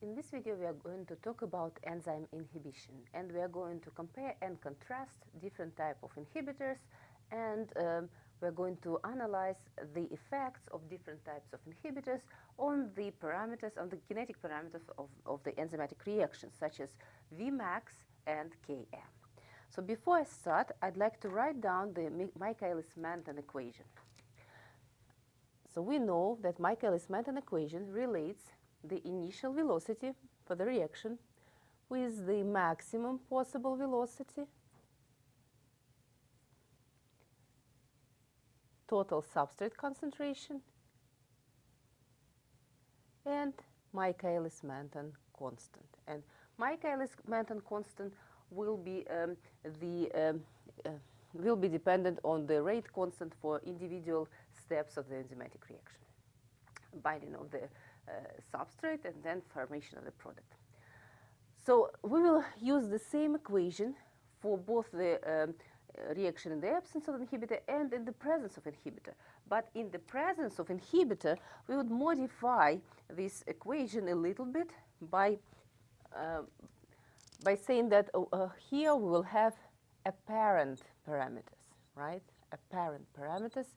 In this video we are going to talk about enzyme inhibition, and we are going to compare and contrast different types of inhibitors, and we are going to analyze the effects of different types of inhibitors on the parameters, on the kinetic parameters of the enzymatic reactions, such as Vmax and Km. So before I start, I'd like to write down the Michaelis Menten equation. So we know that Michaelis Menten equation relates the initial velocity for the reaction with the maximum possible velocity, total substrate concentration, and Michaelis Menten constant. And Michaelis Menten constant will be dependent on the rate constant for individual steps of the enzymatic reaction, binding of the substrate and then formation of the product. So we will use the same equation for both the reaction in the absence of inhibitor and in the presence of inhibitor. But in the presence of inhibitor, we would modify this equation a little bit by saying that here we will have apparent parameters, right? Apparent parameters.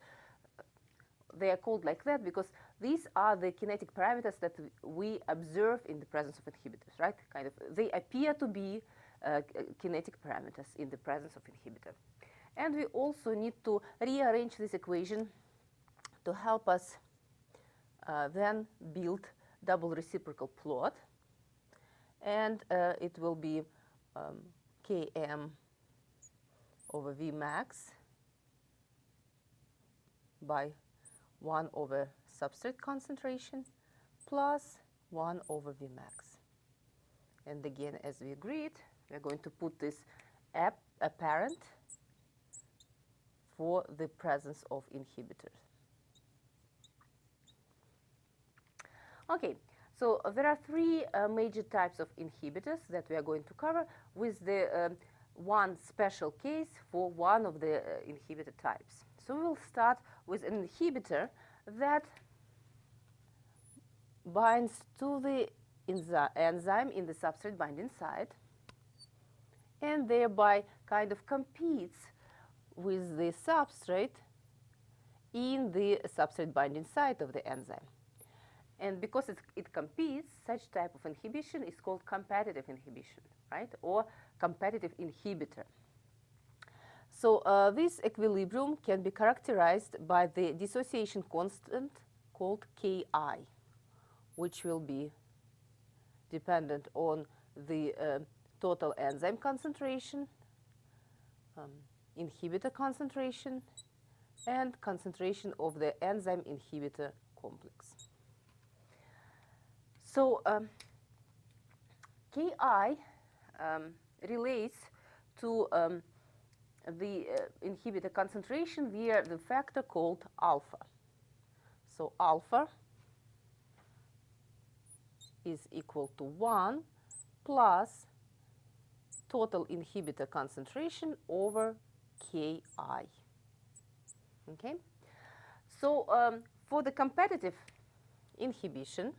They are called like that because these are the kinetic parameters that we observe in the presence of inhibitors, right? Kind of, they appear to be kinetic parameters in the presence of inhibitor. And we also need to rearrange this equation to help us then build double reciprocal plot. And it will be Km over Vmax by 1 over substrate concentration plus 1 over Vmax. And again, as we agreed, we're going to put this apparent for the presence of inhibitors. Okay, so there are three major types of inhibitors that we are going to cover, with the one special case for one of the inhibitor types. So we will start with an inhibitor that binds to the enzyme in the substrate binding site and thereby kind of competes with the substrate in the substrate binding site of the enzyme. And because it competes, such type of inhibition is called competitive inhibition, right? Or competitive inhibitor. So this equilibrium can be characterized by the dissociation constant called Ki, which will be dependent on the total enzyme concentration, inhibitor concentration, and concentration of the enzyme inhibitor complex. So Ki relates to the inhibitor concentration via the factor called alpha. So alpha is equal to 1 plus total inhibitor concentration over Ki. Okay? So for the competitive inhibition,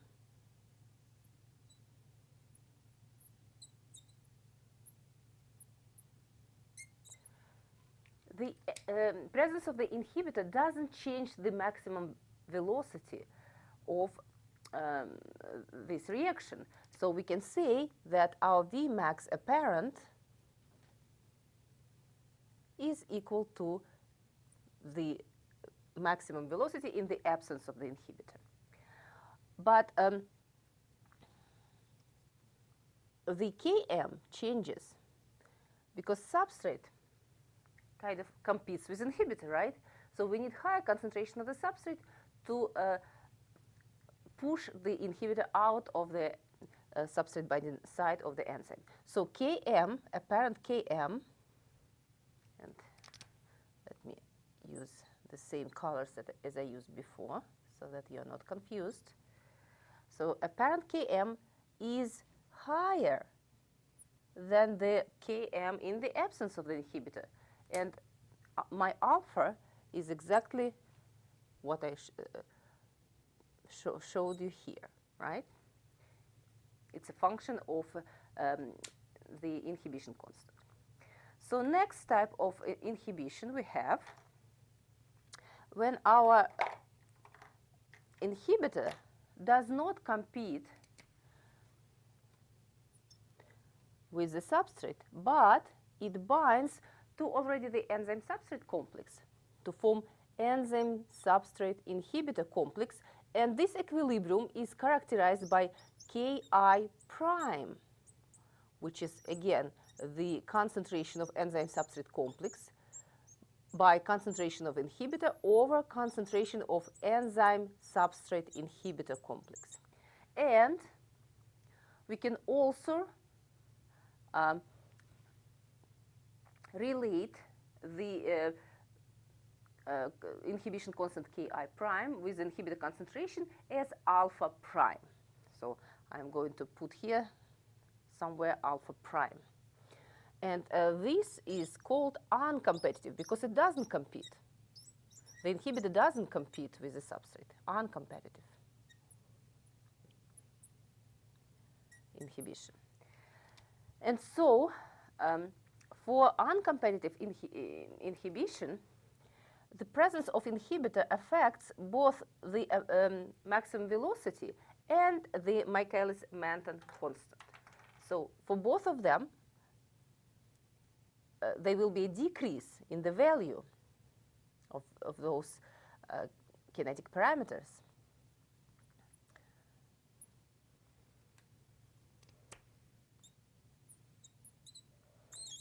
the presence of the inhibitor doesn't change the maximum velocity of this reaction. So we can say that our Vmax apparent is equal to the maximum velocity in the absence of the inhibitor. But the Km changes because substrate kind of competes with inhibitor, right? So we need higher concentration of the substrate to push the inhibitor out of the substrate binding site of the enzyme. So Km, apparent Km, and let me use the same colors as I used before so that you're not confused. So apparent Km is higher than the Km in the absence of the inhibitor. And my alpha is exactly what I showed you here, right? it's a function of the inhibition constant. So next type of inhibition we have when our inhibitor does not compete with the substrate, but it binds to already the enzyme substrate complex to form enzyme substrate inhibitor complex, and this equilibrium is characterized by Ki prime, which is again the concentration of enzyme substrate complex by concentration of inhibitor over concentration of enzyme substrate inhibitor complex. And we can also relate the inhibition constant Ki prime with inhibitor concentration as alpha prime. So I'm going to put here somewhere alpha prime. And this is called uncompetitive because it doesn't compete. The inhibitor doesn't compete with the substrate. Uncompetitive inhibition. And so for uncompetitive inhibition, the presence of inhibitor affects both the maximum velocity and the Michaelis Menten constant. So for both of them, there will be a decrease in the value of those kinetic parameters.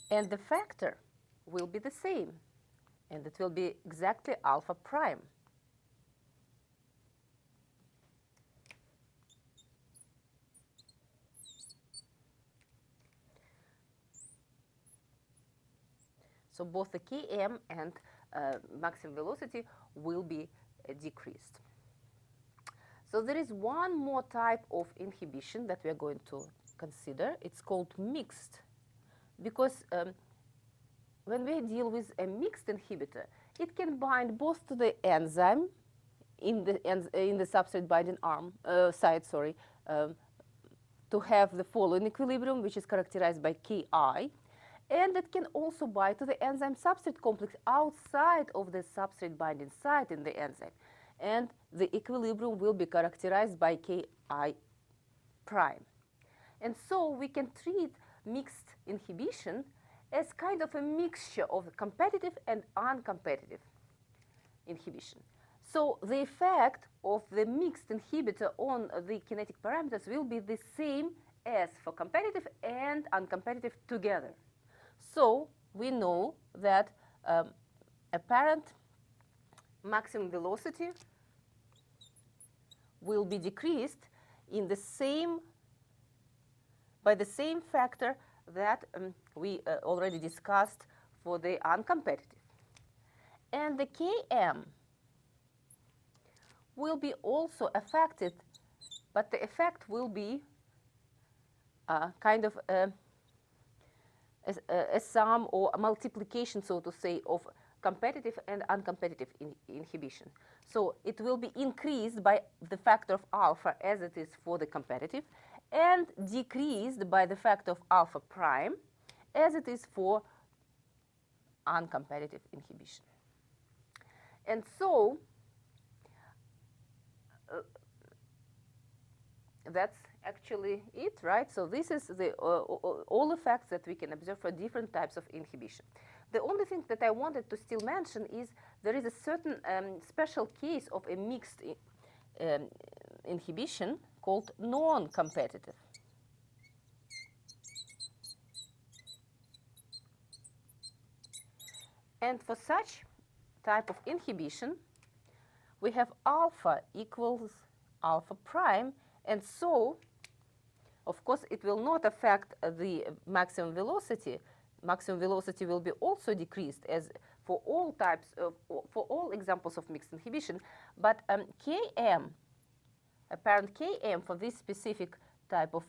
And the factor will be the same, and it will be exactly alpha prime. So both the Km and maximum velocity will be decreased. So there is one more type of inhibition that we are going to consider. It's called mixed, because when we deal with a mixed inhibitor, it can bind both to the enzyme in the substrate binding arm side, to have the following equilibrium, which is characterized by Ki, and it can also bind to the enzyme substrate complex outside of the substrate binding site in the enzyme, and the equilibrium will be characterized by Ki prime. And so we can treat mixed inhibition as kind of a mixture of competitive and uncompetitive inhibition. So the effect of the mixed inhibitor on the kinetic parameters will be the same as for competitive and uncompetitive together. So we know that apparent maximum velocity will be decreased in the same by the same factor that we already discussed for the uncompetitive. And the Km will be also affected, but the effect will be kind of a sum or a multiplication, so to say, of competitive and uncompetitive inhibition. So it will be increased by the factor of alpha as it is for the competitive, and decreased by the factor of alpha prime as it is for uncompetitive inhibition. And so that's actually it, right? So this is the all effects that we can observe for different types of inhibition. The only thing that I wanted to still mention is there is a certain special case of a mixed inhibition called non-competitive. And for such type of inhibition, we have alpha equals alpha prime, and so, of course, it will not affect the maximum velocity. Maximum velocity will be also decreased as for all types of, for all examples of mixed inhibition, but Km, apparent Km for this specific type of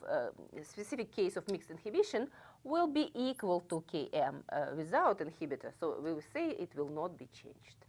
specific case of mixed inhibition will be equal to Km without inhibitor. So we will say it will not be changed.